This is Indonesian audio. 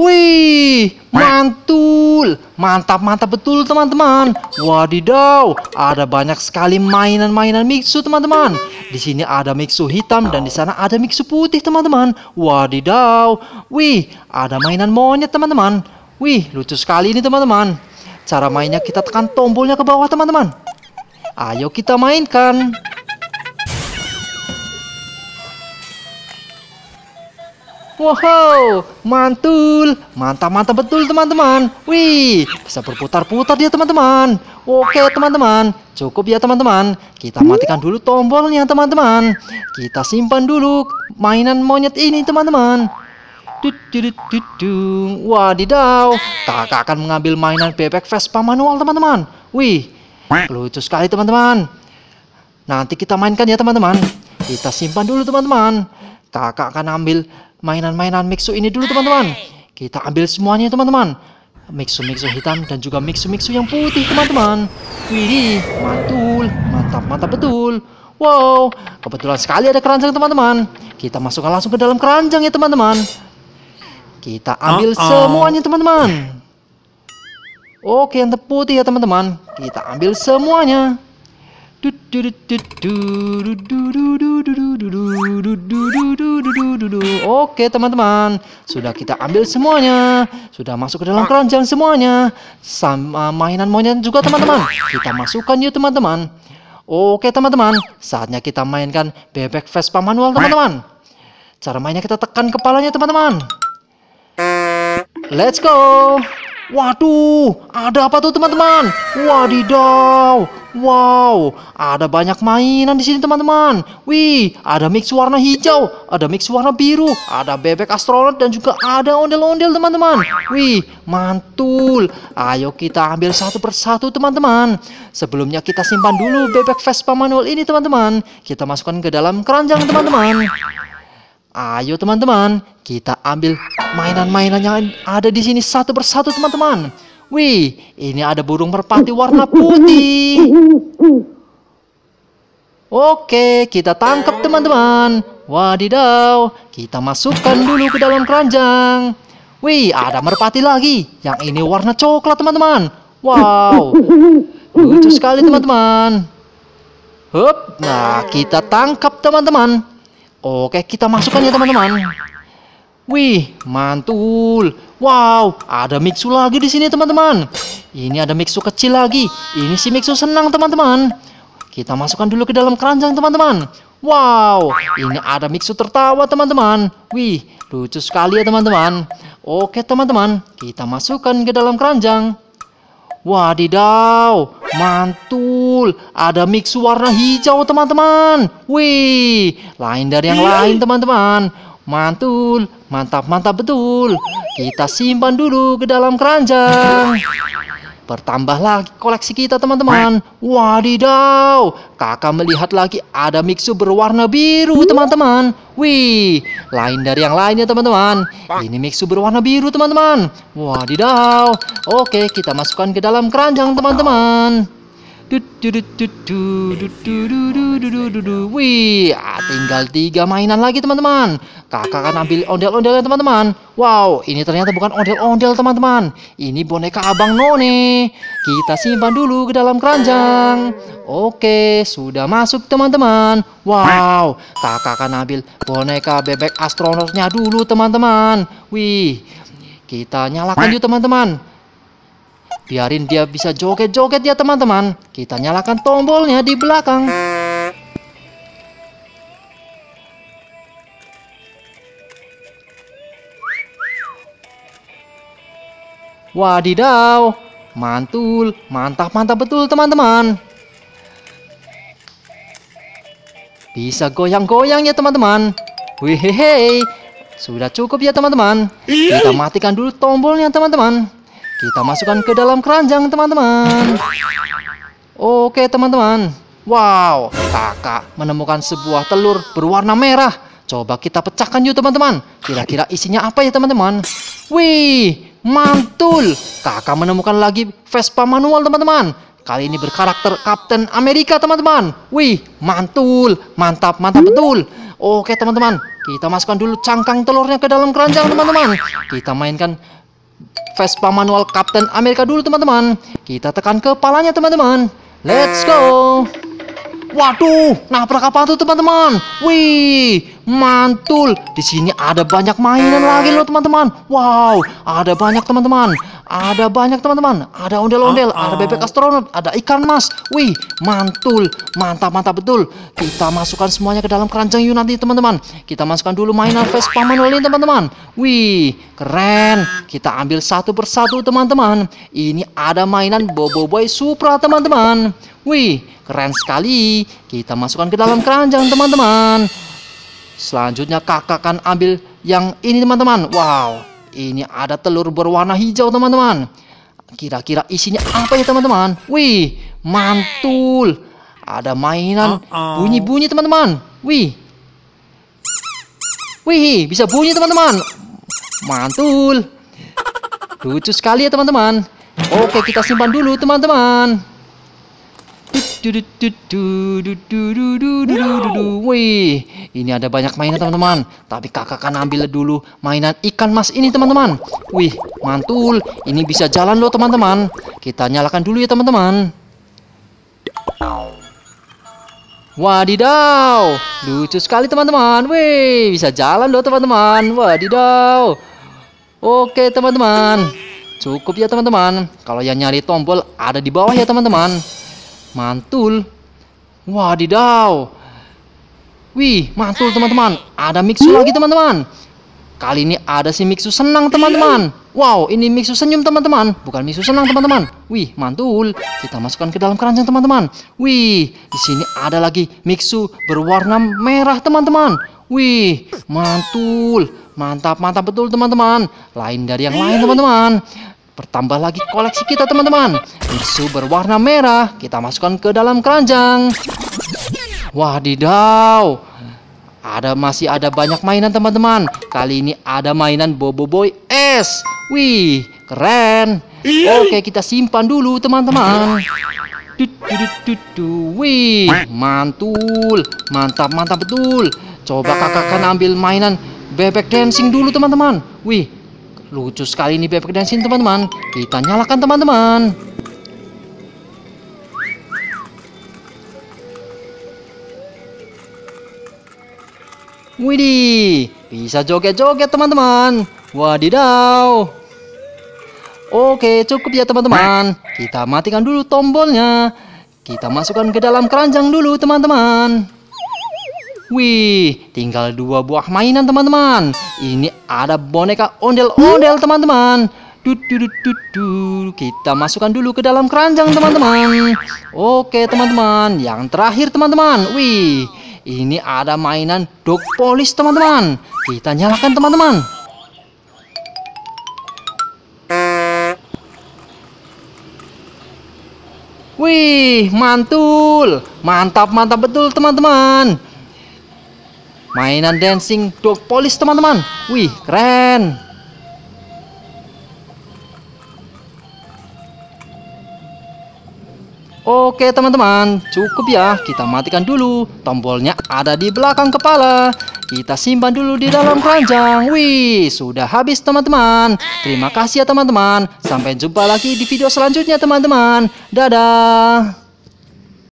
Wih, mantul. Mantap betul teman-teman. Wadidaw, ada banyak sekali mainan-mainan Mixu teman-teman. Di sini ada Mixu hitam dan di sana ada Mixu putih teman-teman. Wadidaw. Wih, ada mainan monyet teman-teman. Wih, lucu sekali ini teman-teman. Cara mainnya kita tekan tombolnya ke bawah teman-teman. Ayo kita mainkan. Wow, mantul. Mantap betul teman-teman. Wih, bisa berputar-putar dia teman-teman. Oke teman-teman, cukup ya teman-teman. Kita matikan dulu tombolnya teman-teman. Kita simpan dulu mainan monyet ini teman-teman. Wadidaw, kakak akan mengambil mainan bebek Vespa manual teman-teman. Wih, lucu sekali teman-teman. Nanti kita mainkan ya teman-teman. Kita simpan dulu teman-teman. Kakak akan ambil mainan-mainan Mixu ini dulu teman-teman. Kita ambil semuanya teman-teman. Mixu hitam dan juga Mixu yang putih teman-teman. Wih, mantul. Mantap betul. Wow, kebetulan sekali ada keranjang teman-teman. Kita masukkan langsung ke dalam keranjang ya teman-teman. Kita ambil semuanya teman-teman. Oke, yang putih ya teman-teman. Kita ambil semuanya. Oke teman-teman, sudah kita ambil semuanya. Sudah masuk ke dalam keranjang semuanya. Sama mainan monyet juga teman-teman. Kita masukkan yuk teman-teman. Oke teman-teman, saatnya kita mainkan bebek Vespa manual teman-teman. Cara mainnya kita tekan kepalanya teman-teman. Let's go. Waduh, ada apa tuh teman-teman? Wadidaw. Wow, ada banyak mainan di sini teman-teman. Wih, ada Mixu warna hijau, ada Mixu warna biru, ada bebek astronot dan juga ada ondel-ondel teman-teman. Wih, mantul. Ayo kita ambil satu persatu teman-teman. Sebelumnya kita simpan dulu bebek Vespa manual ini teman-teman. Kita masukkan ke dalam keranjang teman-teman. Ayo teman-teman, kita ambil mainan-mainan yang ada di sini satu persatu teman-teman. Wih, ini ada burung merpati warna putih. Oke, kita tangkap teman-teman. Wadidaw, kita masukkan dulu ke dalam keranjang. Wih, ada merpati lagi. Yang ini warna coklat teman-teman. Wow, lucu sekali teman-teman. Hup, nah kita tangkap teman-teman. Oke, kita masukkan ya teman-teman. Wih, mantul. Wow, ada Mixu lagi di sini teman-teman. Ini ada Mixu kecil lagi. Ini si Mixu senang teman-teman. Kita masukkan dulu ke dalam keranjang teman-teman. Wow, ini ada Mixu tertawa teman-teman. Wih, lucu sekali ya teman-teman. Oke teman-teman, kita masukkan ke dalam keranjang. Wadidaw, mantul. Ada Mixu warna hijau teman-teman. Wih, lain dari yang lain teman-teman. Mantul, mantap betul. Kita simpan dulu ke dalam keranjang. Bertambah lagi koleksi kita teman-teman. Wadidaw, kakak melihat lagi ada Mixu berwarna biru teman-teman. Wih, lain dari yang lainnya teman-teman. Ini Mixu berwarna biru teman-teman. Wadidaw. Oke, kita masukkan ke dalam keranjang teman-teman. Wih, tinggal 3 mainan lagi teman-teman. Kakak akan ambil ondel-ondelnya teman-teman. Wow, ini ternyata bukan ondel-ondel teman-teman. Ini boneka Abang None. Kita simpan dulu ke dalam keranjang. Oke, sudah masuk teman-teman. Wow, kakak akan ambil boneka bebek astronotnya dulu teman-teman. Wih, kita nyalakan yuk teman-teman. Biarin dia bisa joget-joget ya teman-teman. Kita nyalakan tombolnya di belakang. Wadidaw, mantul, mantap betul teman-teman. Bisa goyang-goyang ya teman-teman. Wih, sudah cukup ya teman-teman. Kita matikan dulu tombolnya teman-teman. Kita masukkan ke dalam keranjang teman-teman. Oke teman-teman. Wow, kakak menemukan sebuah telur berwarna merah. Coba kita pecahkan yuk teman-teman. Kira-kira isinya apa ya teman-teman? Wih, mantul. Kakak menemukan lagi Vespa manual teman-teman. Kali ini berkarakter Kapten Amerika teman-teman. Wih, mantul, mantap, mantap betul. Oke teman-teman, kita masukkan dulu cangkang telurnya ke dalam keranjang teman-teman. Kita mainkan Vespa manual Kapten Amerika dulu teman-teman. Kita tekan kepalanya teman-teman. Let's go. Waduh, nabrak apa tuh teman-teman? Wih, mantul. Di sini ada banyak mainan lagi loh teman-teman. Wow, ada banyak teman-teman. Ada banyak teman-teman. Ada ondel-ondel, ada bebek astronot, ada ikan mas. Wih, mantul, mantap, mantap betul. Kita masukkan semuanya ke dalam keranjang yuk nanti teman-teman. Kita masukkan dulu mainan Vespa manual ini teman-teman. Wih, keren. Kita ambil satu persatu teman-teman. Ini ada mainan Bobo Boy Supra teman-teman. Wih, keren sekali. Kita masukkan ke dalam keranjang teman-teman. Selanjutnya kakak akan ambil yang ini teman-teman. Wow, ini ada telur berwarna hijau teman-teman. Kira-kira isinya apa ya teman-teman? Wih, mantul. Ada mainan bunyi-bunyi teman-teman. Wih, wih, bisa bunyi teman-teman. Mantul. Lucu sekali ya teman-teman. Oke, kita simpan dulu teman-teman. Wih, ini ada banyak mainan teman-teman. Tapi kakak akan ambil dulu mainan ikan mas ini teman-teman. Wih, mantul. Ini bisa jalan loh teman-teman. Kita nyalakan dulu ya teman-teman. Wadidaw, lucu sekali teman-teman. Wih, bisa jalan loh teman-teman. Wadidaw. Oke teman-teman, cukup ya teman-teman. Kalau yang nyari tombol ada di bawah ya teman-teman. Mantul. Wadidaw. Wih, mantul teman-teman. Ada Mixu lagi teman-teman. Kali ini ada si Mixu senang teman-teman. Wow, ini Mixu senyum teman-teman. Bukan Mixu senang teman-teman. Wih, mantul. Kita masukkan ke dalam keranjang teman-teman. Wih, di sini ada lagi Mixu berwarna merah teman-teman. Wih, mantul. Mantap, mantap betul teman-teman. Lain dari yang lain teman-teman. Bertambah lagi koleksi kita teman-teman. Mixu berwarna merah. Kita masukkan ke dalam keranjang. Wadidaw. Masih ada banyak mainan teman-teman. Kali ini ada mainan Bobo Boy S. Wih, keren. Oke, kita simpan dulu teman-teman. Wih, mantul. Mantap, mantap betul. Coba kakak akan ambil mainan bebek dancing dulu teman-teman. Wih, lucu sekali ini bebek dancing teman-teman. Kita nyalakan teman-teman. Widih, bisa joget-joget teman-teman. Wadidaw. Oke, cukup ya teman-teman. Kita matikan dulu tombolnya. Kita masukkan ke dalam keranjang dulu teman-teman. Wih, tinggal 2 buah mainan teman-teman. Ini ada boneka ondel-ondel teman-teman. Kita masukkan dulu ke dalam keranjang teman-teman. Oke teman-teman, yang terakhir teman-teman. Wih, ini ada mainan dog polish teman-teman. Kita nyalakan teman-teman. Wih, mantul. Mantap, mantap betul teman-teman. Mainan dancing dog polish teman-teman. Wih, keren. Oke teman-teman, cukup ya. Kita matikan dulu. Tombolnya ada di belakang kepala. Kita simpan dulu di dalam keranjang. Wih, sudah habis teman-teman. Terima kasih ya teman-teman. Sampai jumpa lagi di video selanjutnya teman-teman. Dadah.